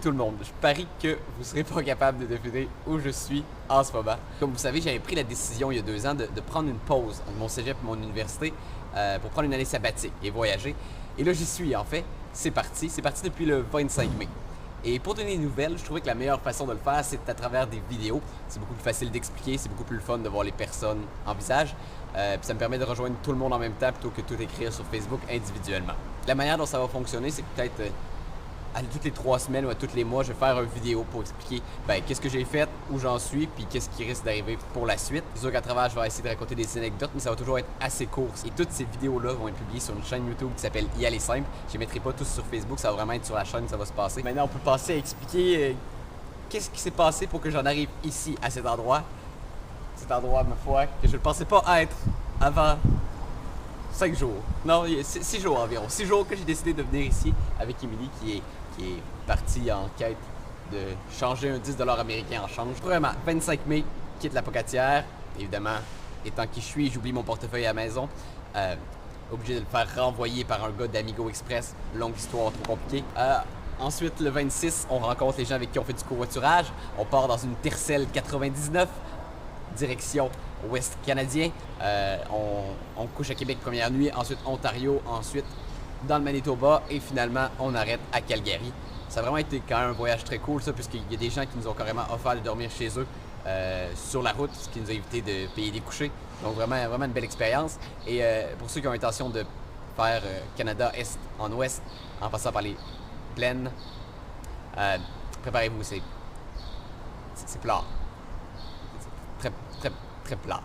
tout le monde, je parie que vous serez pas capable de deviner où je suis en ce moment. Comme vous savez, j'avais pris la décision il y a 2 ans de prendre une pause entre mon cégep et mon université pour prendre une année sabbatique et voyager. Et là, j'y suis en fait. C'est parti depuis le 25 mai. Et pour donner des nouvelles, je trouvais que la meilleure façon de le faire, c'est à travers des vidéos. C'est beaucoup plus facile d'expliquer, c'est beaucoup plus fun de voir les personnes en visage. Puis ça me permet de rejoindre tout le monde en même temps plutôt que tout écrire sur Facebook individuellement. La manière dont ça va fonctionner, c'est peut-être à toutes les 3 semaines ou à tous les mois, je vais faire une vidéo pour expliquer qu'est-ce que j'ai fait, où j'en suis, puis qu'est-ce qui risque d'arriver pour la suite. C'est sûr qu'à travers, je vais essayer de raconter des anecdotes, mais ça va toujours être assez court. Et toutes ces vidéos-là vont être publiées sur une chaîne YouTube qui s'appelle Y aller simple. Je les mettrai pas tous sur Facebook, ça va vraiment être sur la chaîne que ça va se passer. Maintenant, on peut passer à expliquer qu'est-ce qui s'est passé pour que j'en arrive ici, à cet endroit. Cet endroit, ma foi, que je ne pensais pas être avant 5 jours. Non, 6 jours environ. 6 jours que j'ai décidé de venir ici avec Émilie qui est partie en quête de changer un 10$ américain en change. Vraiment, 25 mai, quitte la Pocatière. Évidemment, étant qui je suis, j'oublie mon portefeuille à la maison. Obligé de le faire renvoyer par un gars d'Amigo Express. Longue histoire, trop compliquée. Ensuite, le 26, on rencontre les gens avec qui on fait du covoiturage. On part dans une Tercel 99, direction ouest canadien. On couche à Québec première nuit, ensuite Ontario, ensuite dans le Manitoba et finalement on arrête à Calgary. Ça a vraiment été quand même un voyage très cool ça, puisqu'il y a des gens qui nous ont carrément offert de dormir chez eux sur la route, ce qui nous a évité de payer des couchers. Donc vraiment une belle expérience. Et pour ceux qui ont l'intention de faire Canada est en ouest en passant par les plaines, préparez-vous, c'est plat. Très plat.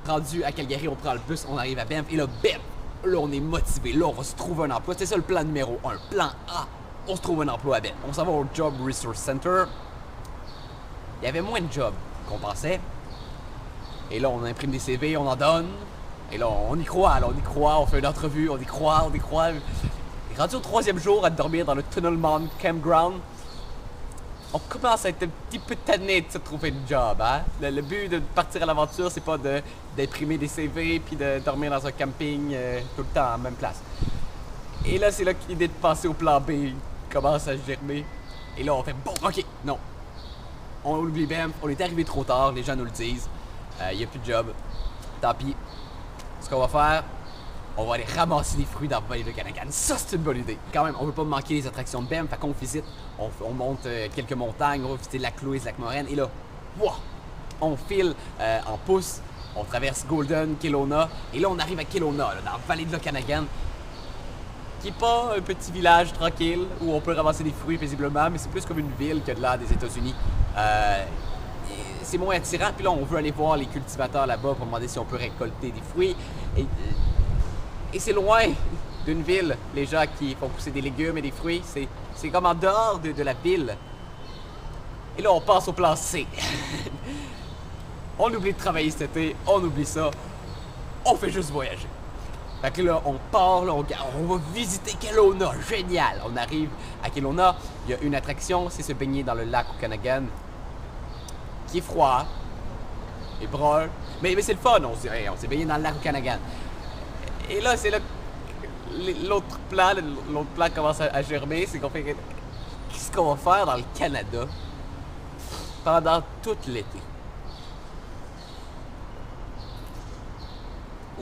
Rendu à Calgary, on prend le bus, on arrive à Banff et là, bam! Là, on est motivé. Là, on va se trouver un emploi. C'est ça le plan numéro 1. Plan A, on se trouve un emploi à Banff. On s'en va au Job Resource Center. Il y avait moins de jobs qu'on pensait. Et là, on imprime des CV, on en donne. Et là, on y croit, on fait une entrevue, on y croit. Et rendu au 3e jour à dormir dans le Tunnel Mountain Campground, on commence à être un petit peu tanné de se trouver un job, hein? Le but de partir à l'aventure, c'est pas d'imprimer des CV puis de dormir dans un camping tout le temps à la même place. Et là, c'est là que l'idée de passer au plan B commence à germer. Et là, on fait bon, ok, non. On oublie Banff, on est arrivé trop tard, les gens nous le disent. Il n'y a plus de job. Tant pis. Ce qu'on va faire, on va aller ramasser des fruits dans le vallée de Canagan. Ça, c'est une bonne idée. Quand même, on veut pas manquer les attractions de Banff, fait qu'on visite, on monte quelques montagnes, on va visiter Lac Louise, Lac Moraine, et là, wow, on file en pouce, on traverse Golden, Kelowna, et là, on arrive à Kelowna, là, dans la vallée de Okanagan, qui est pas un petit village tranquille où on peut ramasser des fruits paisiblement, mais c'est plus comme une ville que de là des États-Unis. C'est moins attirant, puis là, on veut aller voir les cultivateurs là-bas pour demander si on peut récolter des fruits. Et c'est loin d'une ville, les gens qui font pousser des légumes et des fruits. C'est comme en dehors de la ville. Et là, on passe au plan C. On oublie de travailler cet été, on oublie ça. On fait juste voyager. Fait que là, on part, là, on va visiter Kelowna. Génial! On arrive à Kelowna. Il y a une attraction, c'est se baigner dans le lac Okanagan, qui est froid et brun. Mais c'est le fun, on s'est baigné dans le lac Okanagan. Et là, c'est là que l'autre plan commence à germer, c'est qu'on fait qu'est-ce qu'on va faire dans le Canada pendant tout l'été?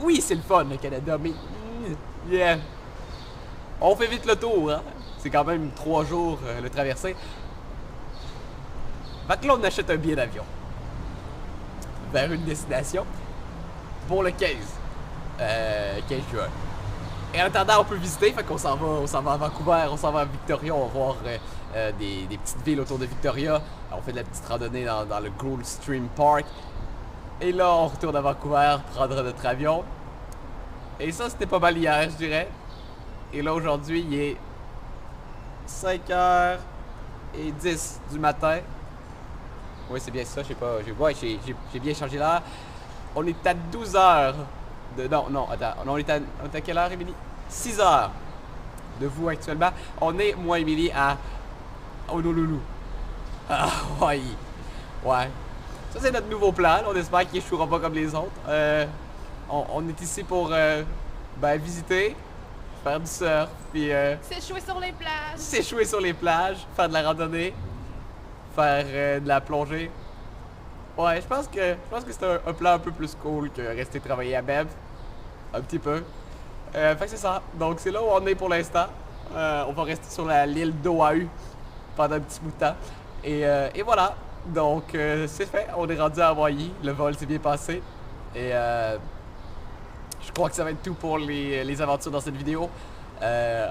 Oui, c'est le fun, le Canada, mais yeah. On fait vite le tour, hein? C'est quand même 3 jours le traverser. Fait que là, on achète un billet d'avion vers une destination pour le 15 juin. Et en attendant, on peut visiter, fait qu'on s'en va à Vancouver, on s'en va à Victoria, on va voir des petites villes autour de Victoria. On fait de la petite randonnée dans le Gold Stream Park. Et là, on retourne à Vancouver, prendre notre avion. Et ça, c'était pas mal hier, je dirais. Et là, aujourd'hui, il est 5h10 du matin. Oui, c'est bien ça, je sais pas. J'ai bien changé l'heure. On est à 12h. Non, attends. On est à quelle heure, Émilie? 6h de vous actuellement. On est, moi, Émilie, à Honolulu. Ah, ouais. Ouais. Ça, c'est notre nouveau plan. Là. On espère qu'il échouera pas comme les autres. On est ici pour visiter, faire du surf, puis S'échouer sur les plages. s'échouer sur les plages, faire de la randonnée, faire de la plongée. Ouais, je pense que c'est un plan un peu plus cool que rester travailler à Bev. Un petit peu. Fait que c'est ça. Donc c'est là où on est pour l'instant. On va rester sur l'île d'Oahu pendant un petit bout de temps. Et voilà. Donc c'est fait. On est rendu à Hawaï. Le vol s'est bien passé. Et je crois que ça va être tout pour les aventures dans cette vidéo.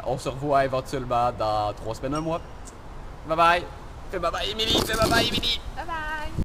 On se revoit éventuellement dans 3 semaines, un mois. Bye bye. Fais bye bye Emily. Fais bye bye Emily. Bye bye.